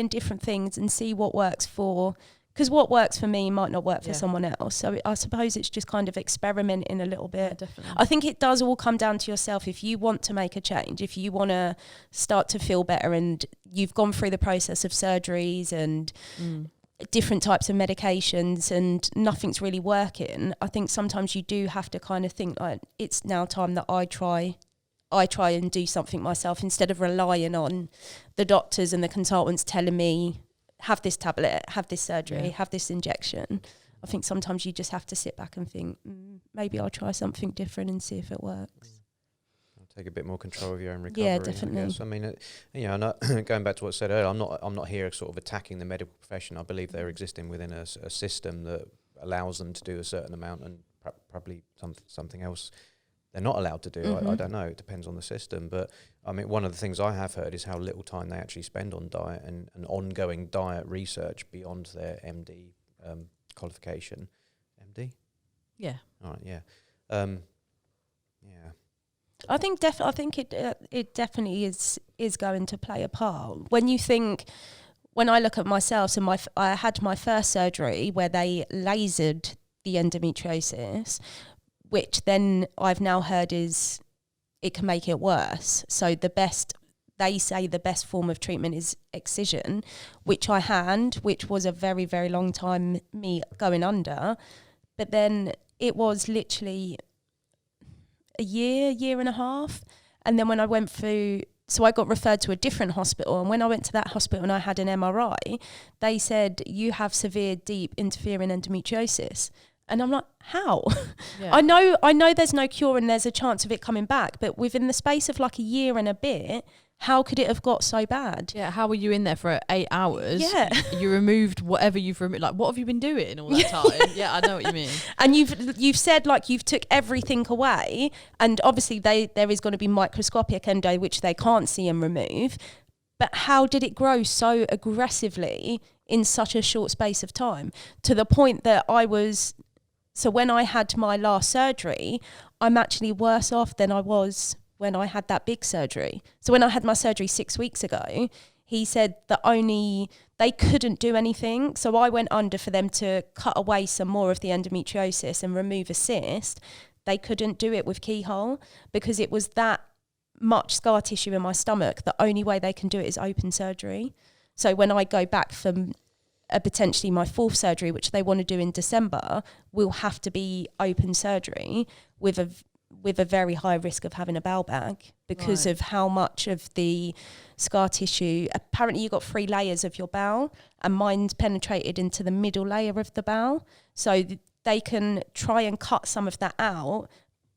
different things and see what works for, because what works for me might not work for someone else. So I suppose it's just kind of experimenting a little bit. Yeah, definitely. I think it does all come down to yourself. If you want to make a change, if you want to start to feel better, and you've gone through the process of surgeries and different types of medications and nothing's really working, I think sometimes you do have to kind of think like, it's now time that I try and do something myself, instead of relying on the doctors and the consultants telling me, have this tablet, have this surgery, have this injection. I think sometimes you just have to sit back and think, maybe I'll try something different and see if it works. Take a bit more control of your own recovery. Yeah, definitely. I mean, going back to what I said earlier, I'm not here sort of attacking the medical profession. I believe they're existing within a system that allows them to do a certain amount, and probably something else they're not allowed to do. I don't know. It depends on the system. But I mean, one of the things I have heard is how little time they actually spend on diet and ongoing diet research beyond their MD qualification. MD? Yeah. All right. Yeah. Yeah. I think it definitely is going to play a part. When I look at myself, so I had my first surgery where they lasered the endometriosis, which then I've now heard it can make it worse. So they say the best form of treatment is excision, which I had, which was a very, very long time me going under. But then it was literally a year and a half. And then when I went through, so I got referred to a different hospital. And when I went to that hospital and I had an MRI, they said, you have severe, deep interfering endometriosis. And I'm like, how? Yeah. I know there's no cure and there's a chance of it coming back, but within the space of like a year and a bit, how could it have got so bad? Yeah, how were you in there for 8 hours? Yeah. You removed whatever you've removed. Like, what have you been doing all that time? Yeah, I know what you mean. And you've said like you've took everything away, and obviously there is going to be microscopic endo, which they can't see and remove. But how did it grow so aggressively in such a short space of time, to the point that so when I had my last surgery, I'm actually worse off than I was when I had that big surgery. So when I had my surgery 6 weeks ago, he said that they couldn't do anything. So I went under for them to cut away some more of the endometriosis and remove a cyst. They couldn't do it with keyhole because it was that much scar tissue in my stomach. The only way they can do it is open surgery. So when I go back for potentially my 4th surgery, which they want to do in December, will have to be open surgery with a very high risk of having a bowel bag because of how much of the scar tissue. Apparently you've got 3 layers of your bowel, and mine's penetrated into the middle layer of the bowel. So they can try and cut some of that out,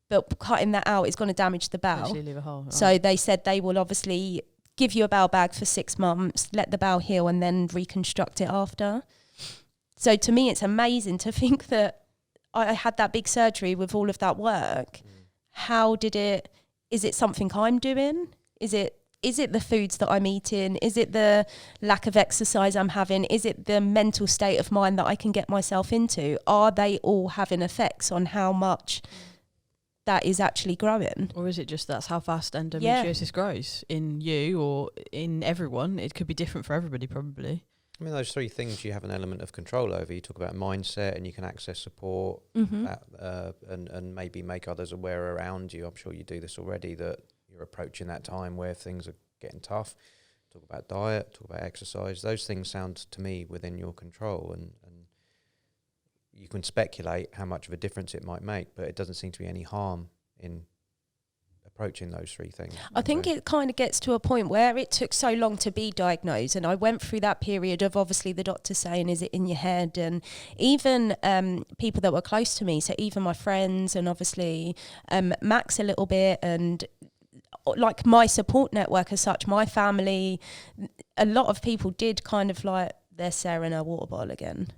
but cutting that out is going to damage the bowel. Actually leave a hole. So they said they will obviously give you a bowel bag for 6 months, let the bowel heal, and then reconstruct it after. So to me, it's amazing to think that I had that big surgery with all of that work. Is it something I'm doing? Is it the foods that I'm eating? Is it the lack of exercise I'm having? Is it the mental state of mind that I can get myself into? Are they all having effects on how much that is actually growing? Or is it just that's how fast endometriosis grows in you or in everyone? It could be different for everybody, probably. I mean, those three things you have an element of control over. You talk about mindset, and you can access support, that, and maybe make others aware around you. I'm sure you do this already, that you're approaching that time where things are getting tough. Talk about diet, talk about exercise. Those things sound to me within your control, and you can speculate how much of a difference it might make, but it doesn't seem to be any harm in approaching those three things. I think it kind of gets to a point where it took so long to be diagnosed, and I went through that period of obviously the doctor saying, is it in your head? And even people that were close to me, so even my friends, and obviously Max a little bit, and like my support network as such, my family, a lot of people did kind of like, there's Sarah in her water bottle again.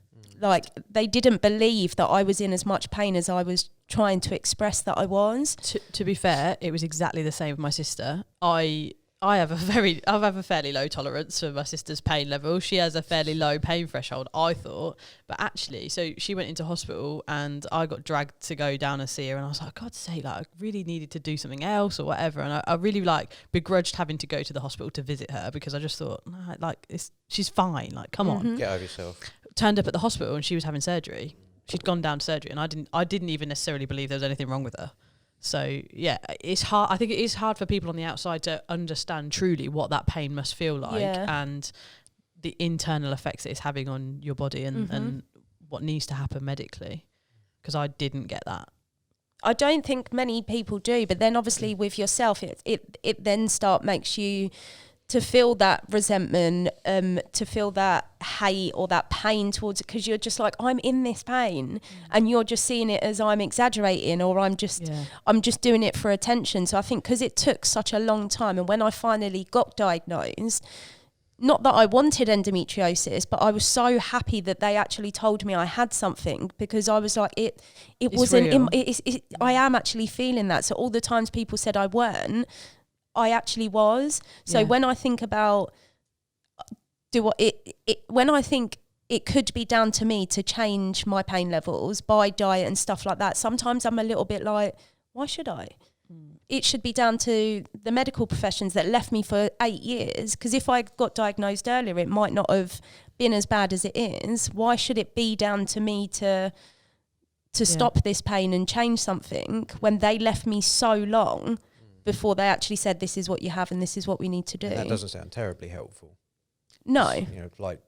Like, they didn't believe that I was in as much pain as I was trying to express that I was. To be fair, it was exactly the same with my sister. I have a fairly low tolerance for my sister's pain level. She has a fairly low pain threshold, I thought. But actually, so she went into hospital and I got dragged to go down and see her, and I was like, God's sake, like, I really needed to do something else or whatever. And I really like begrudged having to go to the hospital to visit her, because I just thought, nah, like, she's fine. Like, come on. Get over yourself. Turned up at the hospital and she was having surgery. She'd gone down to surgery, and I didn't even necessarily believe there was anything wrong with her. So yeah, it's hard. I think it is hard for people on the outside to understand truly what that pain must feel like, and the internal effects it's having on your body, and what needs to happen medically. Because I didn't get that. I don't think many people do, but then obviously with yourself, it then makes you to feel that resentment, to feel that hate or that pain towards it, because you're just like, I'm in this pain, and you're just seeing it as I'm exaggerating, or I'm just doing it for attention. So I think because it took such a long time, and when I finally got diagnosed, not that I wanted endometriosis, but I was so happy that they actually told me I had something, because I was like, it wasn't, I am actually feeling that. So all the times people said I weren't, I actually was. So when I think about when I think it could be down to me to change my pain levels by diet and stuff like that, sometimes I'm a little bit like, why should I? It should be down to the medical professions that left me for 8 years, because if I got diagnosed earlier, it might not have been as bad as it is. Why should it be down to me to stop this pain and change something when they left me so long before they actually said, this is what you have and this is what we need to do? And that doesn't sound terribly helpful. No. You know, like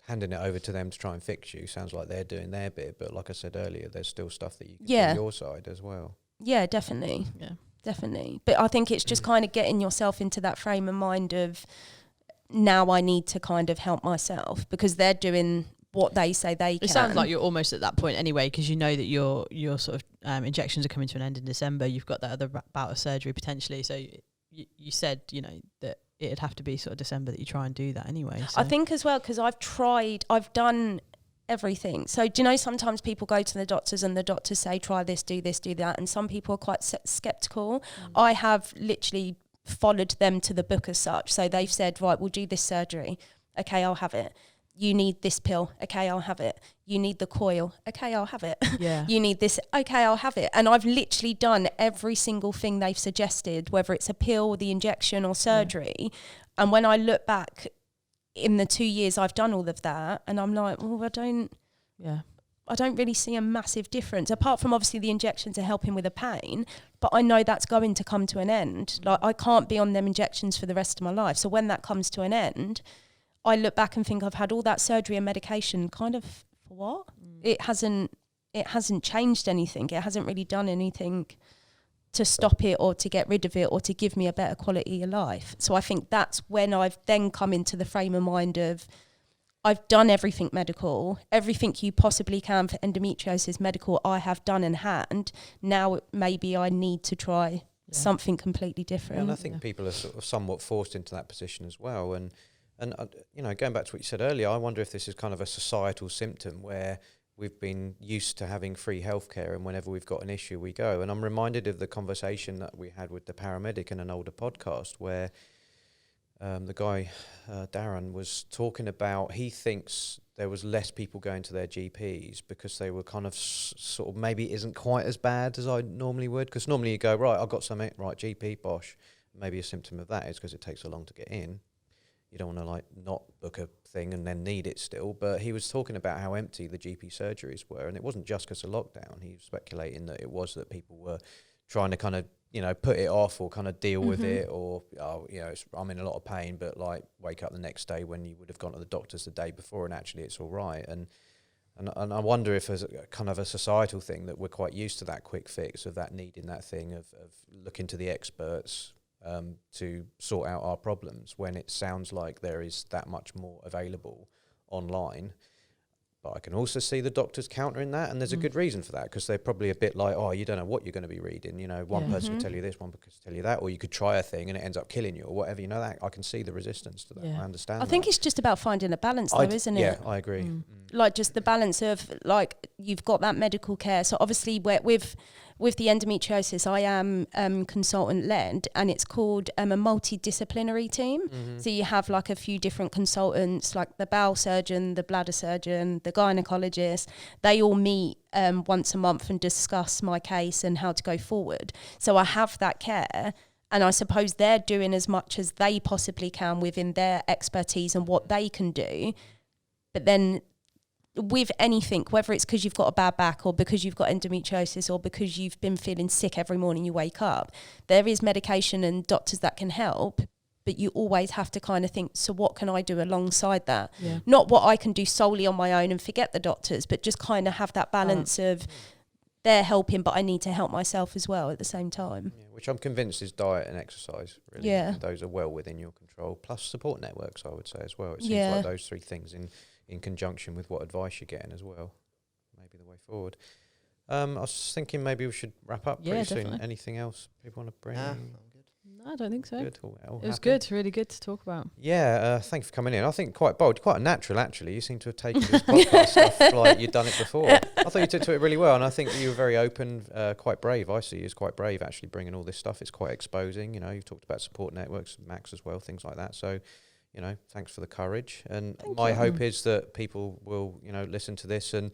handing it over to them to try and fix you sounds like they're doing their bit, but like I said earlier, there's still stuff that you can do on your side as well. Yeah, definitely. Yeah, definitely. But I think it's just kind of getting yourself into that frame of mind of, now I need to kind of help myself, because they're doing what they say they can. It sounds like you're almost at that point anyway, because you know that your sort of injections are coming to an end in December. You've got that other bout of surgery potentially. So you said, you know, that it'd have to be sort of December that you try and do that anyway. So. I think as well, because I've done everything. So do you know, sometimes people go to the doctors and the doctors say, try this, do that. And some people are quite skeptical. I have literally followed them to the book as such. So they've said, right, we'll do this surgery. Okay, I'll have it. You need this pill. Okay, I'll have it. You need the coil. Okay, I'll have it. Yeah. You need this. Okay, I'll have it. And I've literally done every single thing they've suggested, whether it's a pill, the injection or surgery. Yeah. And when I look back in the 2 years I've done all of that, and I'm like, well, I don't really see a massive difference, apart from obviously the injections are helping with the pain, but I know that's going to come to an end. Like, I can't be on them injections for the rest of my life. So when that comes to an end, I look back and think, I've had all that surgery and medication kind of for what? It hasn't changed anything. It hasn't really done anything to stop it or to get rid of it or to give me a better quality of life. So I think that's when I've then come into the frame of mind of, I've done everything medical, everything you possibly can for endometriosis medical, I have done and had. Now maybe I need to try something completely different. Yeah, and I think people are sort of somewhat forced into that position as well. And you know, going back to what you said earlier, I wonder if this is kind of a societal symptom where we've been used to having free healthcare, and whenever we've got an issue, we go. And I'm reminded of the conversation that we had with the paramedic in an older podcast where the guy, Darren, was talking about, he thinks there was less people going to their GPs because they were kind of sort of, maybe it isn't quite as bad as I normally would. Because normally you go, right, I've got something, right, GP, bosh. Maybe a symptom of that is because it takes so long to get in. you don't want to like not book a thing and then need it still. But he was talking about how empty the GP surgeries were, and it wasn't just because of lockdown. He was speculating that it was that people were trying to kind of, you know, put it off or kind of deal with it, or, oh, you know, I'm in a lot of pain, but like wake up the next day when you would have gone to the doctors the day before and actually it's all right. And I wonder if as a kind of a societal thing that we're quite used to that quick fix of that needing that thing of looking to the experts to sort out our problems, when it sounds like there is that much more available online. But I can also see the doctors countering that, and there's a good reason for that, because they're probably a bit like, oh, you don't know what you're going to be reading. You know, one person could tell you this, one person could tell you that, or you could try a thing and it ends up killing you or whatever. You know, that I can see the resistance to that. I understand. I think it's just about finding a balance, though, isn't it? Yeah, I agree. Like just the balance of like you've got that medical care. So obviously, with the endometriosis, I am consultant led, and it's called a multidisciplinary team. So you have like a few different consultants, like the bowel surgeon, the bladder surgeon, the gynecologist. They all meet once a month and discuss my case and how to go forward. So I have that care, and I suppose they're doing as much as they possibly can within their expertise and what they can do. But then with anything, whether it's because you've got a bad back or because you've got endometriosis or because you've been feeling sick every morning you wake up, there is medication and doctors that can help, but you always have to kind of think, so what can I do alongside that? Not what I can do solely on my own and forget the doctors, but just kind of have that balance of they're helping, but I need to help myself as well at the same time. Which I'm convinced is diet and exercise, really. Yeah. And those are well within your control, plus support networks, I would say, as well. It seems like those three things in conjunction with what advice you're getting as well, maybe the way forward. I was thinking maybe we should wrap up pretty soon. Anything else people want to bring? No, I don't think so. Good. It was good, really good to talk about. Yeah, thank you for coming in. I think quite bold, quite natural actually. You seem to have taken this podcast stuff like you'd done it before. I thought you took to it really well, and I think you were very open, quite brave. I see you as quite brave actually bringing all this stuff. It's quite exposing. You know, you've talked about support networks, Max as well, things like that. So, you know, thanks for the courage. And my hope is that people will, you know, listen to this, and,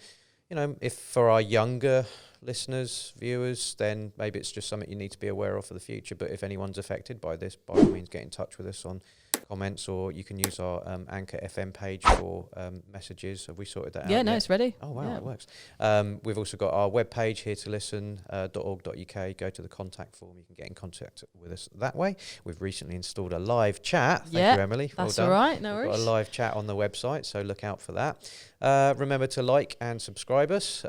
you know, if for our younger listeners, viewers, then maybe it's just something you need to be aware of for the future. But if anyone's affected by this, by all means, get in touch with us on comments, or you can use our Anchor FM page for messages. Have we sorted that out? Yeah, no, it's ready. Oh, wow, it works. We've also got our webpage, Hear2Listen.org.uk. Go to the contact form. You can get in contact with us that way. We've recently installed a live chat. Thank you, Emily. That's well all done. right. No worries. We've got a live chat on the website, so look out for that. Remember to like and subscribe us.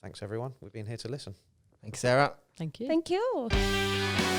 Thanks everyone. We've been here to listen. Thanks, Sarah. Thank you. Thank you.